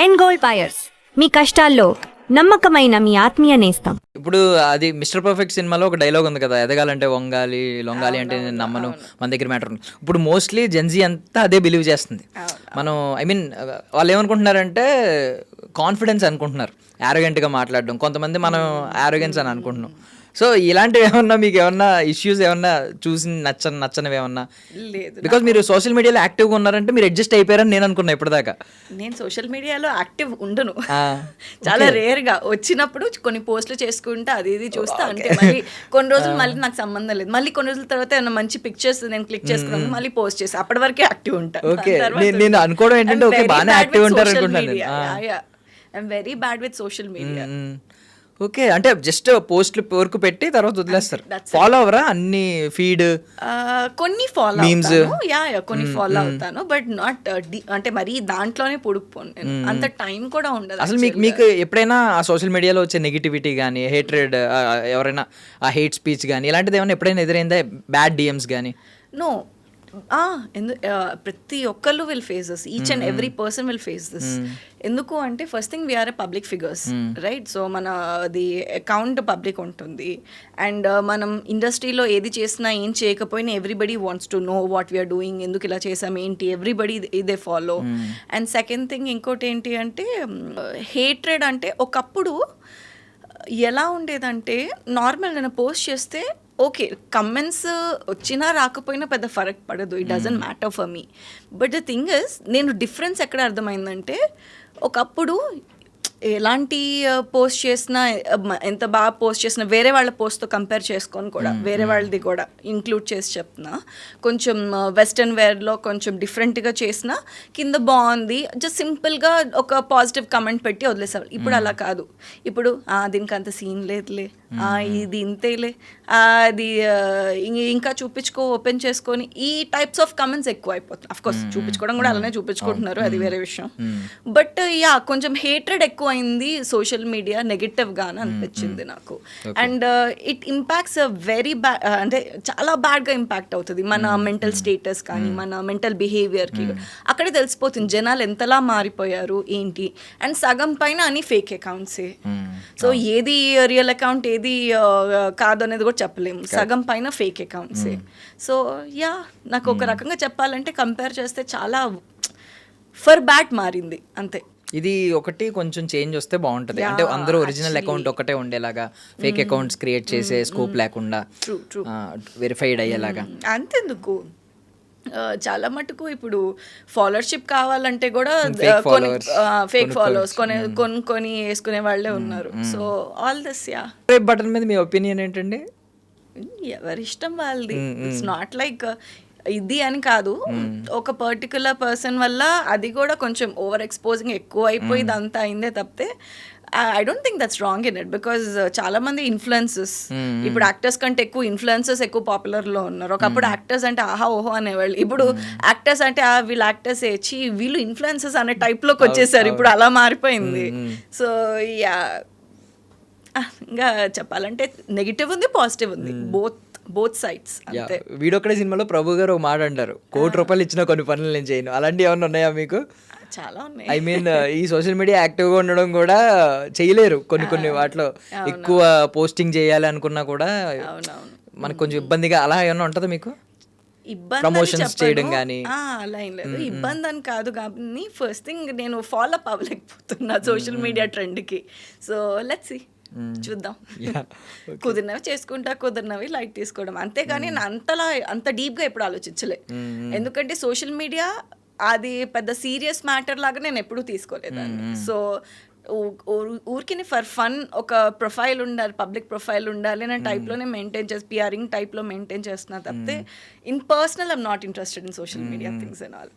End gold buyers, మీ కష్టాల్లో నమ్మకమైన మీ ఆత్మీయ నేస్తం. ఇప్పుడు అది మిస్టర్ పర్ఫెక్ట్ సినిమాలో ఒక డైలాగ్ ఉంది కదా, ఎదగాలంటే వంగాలి, లొంగాలి అంటే నేను నమ్మను, మన దగ్గర మ్యాటర్ ఉంది. ఇప్పుడు మోస్ట్లీ జెన్జీ అంతా అదే బిలీవ్ చేస్తుంది. మనం ఐ మీన్ వాళ్ళు ఏమనుకుంటున్నారంటే కాన్ఫిడెన్స్ అనుకుంటున్నారు, యారోగెంట్గా మాట్లాడడం. కొంతమంది మనం యారోగెన్స్ అని అనుకుంటున్నాం. సో ఇలాంటివి ఏమన్నా మీకు ఏమన్నా ఇష్యూస్ ఏమన్నా చూసి నచ్చనివి ఏమన్నా? లేదు, బికాజ్ మీరు సోషల్ మీడియాలో యాక్టివ్గా ఉన్నారంటే మీరు అడ్జస్ట్ అయిపోయారని నేను అనుకున్నా ఇప్పటిదాకా. నేను సోషల్ మీడియాలో యాక్టివ్ ఉండను. చాలా రేర్ గా వచ్చినప్పుడు కొన్ని పోస్టులు చేసుకుంటా, అది ఇది చూస్తా. అంటే మళ్ళీ కొన్ని రోజులు మళ్ళీ నాకు సంబంధం లేదు, మళ్ళీ కొన్ని రోజుల తర్వాత ఏమైనా మంచి పిక్చర్స్ నేను క్లిక్ చేసుకున్నాను, మళ్ళీ పోస్ట్ చేసి అప్పటి వరకే యాక్టివ్ ఉంటాను. ఓకే, నేను అనుకోవడం ఏంటంటే ఓకే బాగానే యాక్టివ్ ఉంటారు అనుకుంటున్నాను. I'm very bad with social media. Okay, అంటే జస్ట్ పోస్ట్లు వరకు పెట్టి తర్వాత వదిలేస్తారు. ఫాలో అవరా అన్ని ఫీడ్? కొన్ని ఫాలో అవుతాను, కొన్ని ఫాలో అవుతాను, బట్ నాట్ అంటే మరీ దాంట్లోనే పొడుపుపోను నేను. అంత టైం కూడా ఉండదు. అసలు మీకు ఎప్పుడైనా ఆ సోషల్ మీడియాలో వచ్చే నెగిటివిటీ కానీ, హేట్రెడ్, ఎవరైనా ఆ హేట్ స్పీచ్ కానీ ఇలాంటిది ఏమైనా ఎప్పుడైనా ఎదురైందా? బ్యాడ్ డిఎమ్స్ కానీ? నో, ప్రతి ఒక్కళ్ళు will face this, each and every person will face this. ఎందుకు అంటే first thing we're a public figures, right? So మనది అకౌంట్ పబ్లిక్ ఉంటుంది, అండ్ మనం ఇండస్ట్రీలో ఏది చేసినా ఏం చేయకపోయినా everybody wants to know what we're doing, ఎందుకు ఇలా చేసాం ఏంటి, ఎవ్రీబడి ఇదే ఫాలో. అండ్ సెకండ్ థింగ్ ఇంకోటి ఏంటి అంటే హేట్రెడ్ అంటే ఒకప్పుడు ఎలా ఉండేదంటే నార్మల్ నేను పోస్ట్ చేస్తే ఓకే, కమెంట్స్ వచ్చినా రాకపోయినా పెద్ద ఫరక్ పడదు, it doesn't matter for me. But the thing is, నేను డిఫరెన్స్ ఎక్కడ అర్థమైందంటే ఒకప్పుడు ఎలాంటి పోస్ట్ చేసినా, ఎంత బాగా పోస్ట్ చేసినా వేరే వాళ్ళ పోస్ట్తో కంపేర్ చేసుకొని కూడా వేరే వాళ్ళది కూడా ఇంక్లూడ్ చేసి చెప్తున్నా, కొంచెం వెస్ట్రన్ వేర్లో కొంచెం డిఫరెంట్గా చేసినా కింద బాగుంది జస్ట్ సింపుల్గా ఒక పాజిటివ్ కమెంట్ పెట్టి వదిలేసేవాళ్ళు. ఇప్పుడు అలా కాదు. ఇప్పుడు దీనికి అంత సీన్ లేదులే, ఇది ఇంతేలే, అది ఇంకా చూపించుకో, ఓపెన్ చేసుకొని, ఈ టైప్స్ ఆఫ్ కమెంట్స్ ఎక్కువ అయిపోతుంది. అఫ్కోర్స్ చూపించుకోవడం కూడా అలానే చూపించుకుంటున్నారు, అది వేరే విషయం. బట్ కొంచెం హేట్రెడ్ ఎక్కువ అయింది సోషల్ మీడియా, నెగటివ్గా అని అనిపించింది నాకు. And it impacts very bad, అంటే చాలా బ్యాడ్గా ఇంపాక్ట్ అవుతుంది మన మెంటల్ స్టేటస్ కానీ మన మెంటల్ బిహేవియర్కి. అక్కడే తెలిసిపోతుంది జనాలు ఎంతలా మారిపోయారు ఏంటి. అండ్ సగం పైన అని ఫేక్ అకౌంట్సే. సో ఏది రియల్ అకౌంట్ ఏది కాదు అనేది కూడా చెప్పలేము, సగం పైన ఫేక్ అకౌంట్సే. సో నాకు ఒక రకంగా చెప్పాలంటే కంపేర్ చేస్తే చాలా ఫర్ బ్యాడ్ మారింది అంతే. ఇది ఒకటి కొంచెం చేంజ్ వస్తే బాగుంటుంది. అంటే అందరూ ఒరిజినల్ అకౌంట్ ఒకటే ఉండేలాగా, ఫేక్ అకౌంట్స్ క్రియేట్ చేసే స్కోప్ లేకుండా వెరిఫైడ్ అయ్యేలాగా. అంతెందుకు, చాలా మటుకు ఇప్పుడు ఫాలోవర్షిప్ కావాలంటే కూడా ఫేక్ ఫాలోవర్స్ కొని వేసుకునే వాళ్ళే ఉన్నారు. సో ఆల్ దిస్ బటన్ మీద మీ ఒపీనియన్ ఏంటండి? ఎవరి ఇష్టం వాళ్ళది. ఇట్స్ నాట్ లైక్ ఇది అని కాదు, ఒక పర్టికులర్ పర్సన్ వల్ల అది కూడా కొంచెం ఓవర్ ఎక్స్పోజింగ్ ఎక్కువ అయిపోయి ఇదంతా అయిందే తప్పితే I don't think that's wrong in it. Because చాలా మంది ఇన్ఫ్లుయెన్సెస్, ఇప్పుడు యాక్టర్స్ కంటే ఎక్కువ ఇన్ఫ్లుయెన్సెస్ ఎక్కువ పాపులర్లో ఉన్నారు. ఒకప్పుడు యాక్టర్స్ అంటే ఆహా ఓహో అనేవాళ్ళు, ఇప్పుడు యాక్టర్స్ అంటే వీళ్ళు యాక్టర్స్ ఏచి వీళ్ళు ఇన్ఫ్లుయెన్సెస్ అనే టైప్లోకి వచ్చేసారు. ఇప్పుడు అలా మారిపోయింది. సో ఇంకా చెప్పాలంటే నెగిటివ్ ఉంది, పాజిటివ్ ఉంది, బోత్ సైడ్స్ అంతే. వీడొక్కడే సినిమాలో ప్రభు గారు ఒక మాట అంటారు, ₹1,00,00,000 ఇచ్చిన కొన్ని పనులు నేను చేయను. అలాంటివి ఏమైనా ఉన్నాయా మీకు? చాలా ఉన్నాయి. ఐ మీన్ ఈ సోషల్ మీడియా యాక్టివ్గా ఉండడం కూడా చేయలేరు, కొన్ని వాటిలో ఎక్కువ పోస్టింగ్ చేయాలి అనుకున్నా కూడా మనకు కొంచెం ఇబ్బందిగా అలా ఏమన్నా ఉంటుందా మీకు? ప్రమోషన్స్ చేయడం కానీ అలా ఏం లేదు, ఇబ్బంది అని కాదు. కానీ ఫస్ట్ థింగ్ నేను ఫాలో అప్ అవ్వలేకపోతున్నా సోషల్ మీడియా ట్రెండ్కి. సో లెట్స్ సీ, చూద్దాం. కుదిరినవి చేసుకుంటా, కుదిరినవి లైట్ తీసుకోవడం అంతేగాని అంత డీప్గా ఎప్పుడు ఆలోచించలే. ఎందుకంటే సోషల్ మీడియా అది పెద్ద సీరియస్ మ్యాటర్ లాగా నేను ఎప్పుడూ తీసుకోలేదాన్ని. సో ఊరికి ఫర్ ఫన్ ఒక ప్రొఫైల్ ఉండాలి, పబ్లిక్ ప్రొఫైల్ ఉండాలి అనే టైప్లోనే మెయింటైన్ చేసి, పిఆరింగ్ టైప్లో మెయింటైన్ చేస్తున్నా తప్పితే in personal I'm not interested in social media things and all.